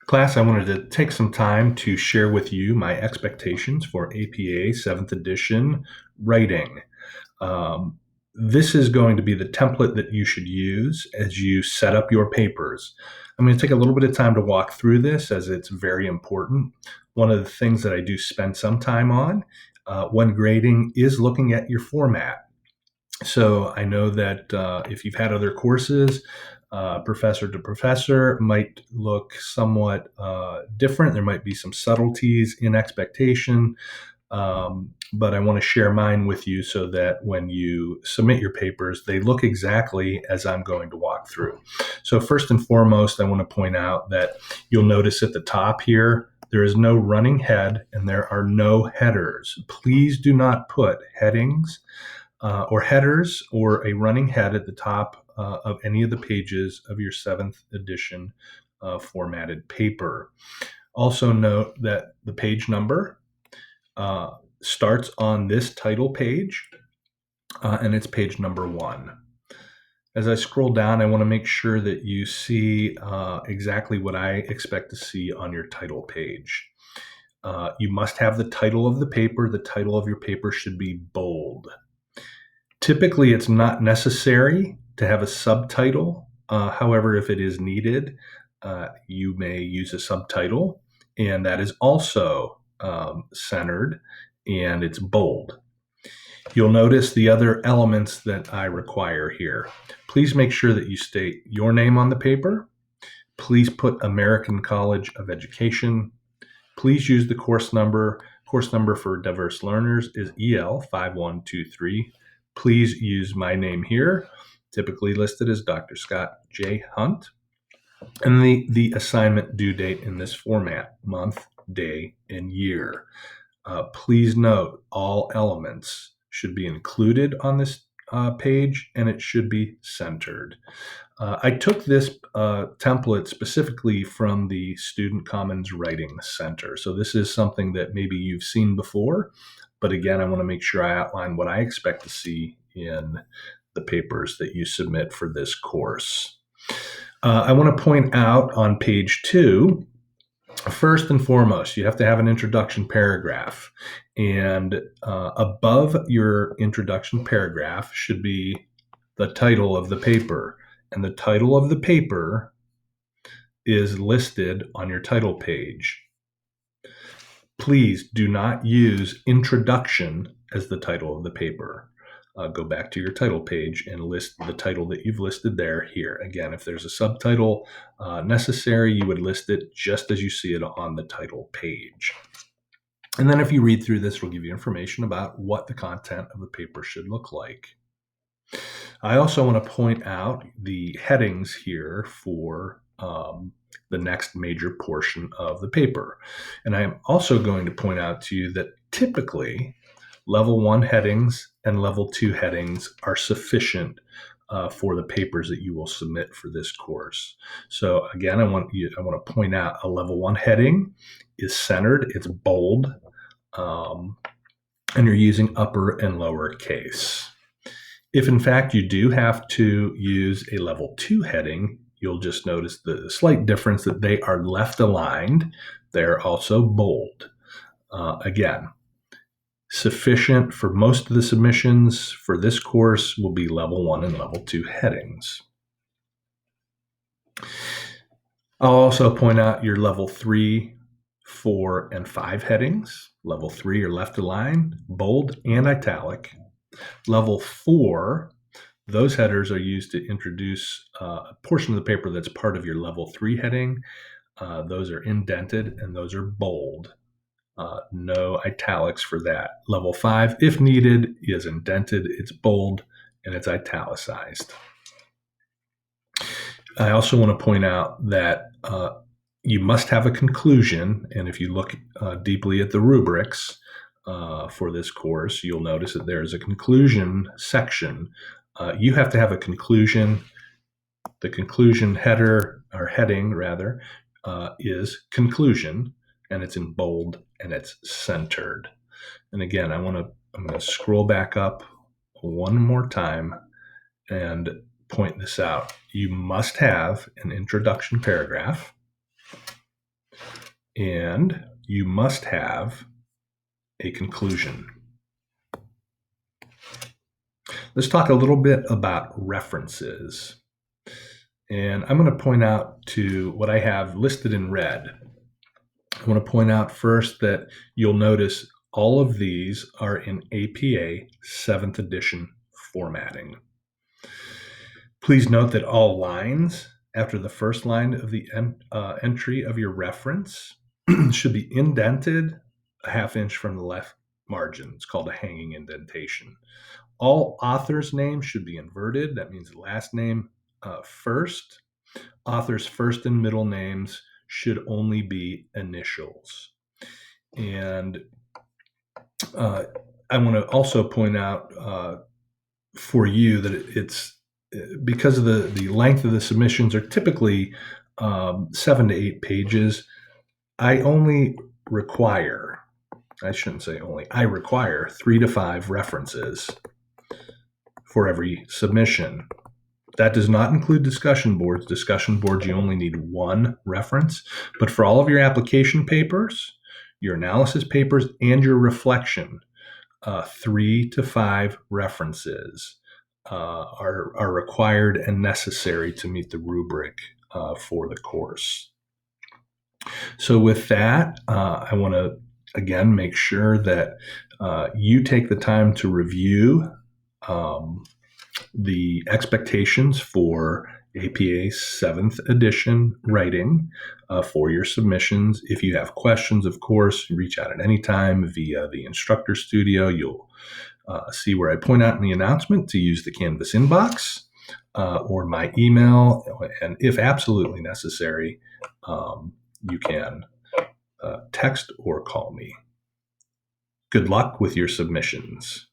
Class, I wanted to take some time to share with you my expectations for APA 7th edition writing. Um, this is going to be the template that you should use as you set up your papers. I'm going to take a little bit of time to walk through this as it's very important. One of the things that I do spend some time on when grading is looking at your format. So I know that if you've had other courses, professor to professor might look somewhat different. There might be some subtleties in expectation, but I want to share mine with you so that when you submit your papers, they look exactly as I'm going to walk through. So first and foremost, I want to point out that you'll notice at the top here, there is no running head and there are no headers. Please do not put headings or headers or a running head at the top of any of the pages of your 7th edition formatted paper. Also note that the page number starts on this title page and it's page number 1. As I scroll down, I want to make sure that you see exactly what I expect to see on your title page. You must have the title of the paper. The title of your paper should be bold. Typically, it's not necessary to have a subtitle. However, if it is needed, you may use a subtitle, and that is also centered and it's bold. You'll notice the other elements that I require here. Please make sure that you state your name on the paper. Please put American College of Education. Please use the course number. Course number for diverse learners is EL 5123. Please use my name here, typically listed as Dr. Scott J. Hunt, and the assignment due date in this format, month, day, and year. Please note all elements should be included on this page, and it should be centered. I took this template specifically from the Student Commons Writing Center. So this is something that maybe you've seen before, but again, I want to make sure I outline what I expect to see in the papers that you submit for this course. I want to point out on page 2, first and foremost, you have to have an introduction paragraph. And above your introduction paragraph should be the title of the paper. And the title of the paper is listed on your title page. Please do not use introduction as the title of the paper. Go back to your title page and list the title that you've listed there here. Again, if there's a subtitle necessary, you would list it just as you see it on the title page. And then if you read through this, it'll give you information about what the content of the paper should look like. I also want to point out the headings here for the next major portion of the paper. And I am also going to point out to you that typically level 1 headings and level 2 headings are sufficient for the papers that you will submit for this course. So again, I want to point out a level 1 heading is centered, it's bold, and you're using upper and lower case. If in fact you do have to use a level 2 heading, you'll just notice the slight difference that they are left aligned. They're also bold. Again, sufficient for most of the submissions for this course will be level 1 and level 2 headings. I'll also point out your level 3, 4, and 5 headings. Level 3 are left aligned, bold, and italic. Level 4, those headers are used to introduce a portion of the paper that's part of your level 3 heading. Those are indented and those are bold. No italics for that. Level 5, if needed, is indented, it's bold, and it's italicized. I also want to point out that you must have a conclusion, and if you look deeply at the rubrics for this course, you'll notice that there is a conclusion section. You have to have a conclusion. The conclusion header, or heading rather, is conclusion, and it's in bold and it's centered. And again, I'm going to scroll back up one more time and point this out. You must have an introduction paragraph. and you must have a conclusion. Let's talk a little bit about references. And I'm going to point out to what I have listed in red. I want to point out first that you'll notice all of these are in APA 7th edition formatting. Please note that all lines after the first line of the entry of your reference should be indented a half inch from the left margin. It's called a hanging indentation. All authors' names should be inverted. That means the last name first. Authors' first and middle names should only be initials. And I want to also point out for you that it's because of the length of the submissions are typically 7 to 8 pages. I require 3 to 5 references for every submission. That does not include discussion boards. Discussion boards, you only need 1 reference. But for all of your application papers, your analysis papers, and your reflection, 3 to 5 references are required and necessary to meet the rubric for the course. So with that, I want to again make sure that you take the time to review the expectations for APA 7th edition writing for your submissions. If you have questions, of course, reach out at any time via the Instructor Studio. You'll see where I point out in the announcement to use the Canvas inbox or my email. And if absolutely necessary, you can text or call me. Good luck with your submissions.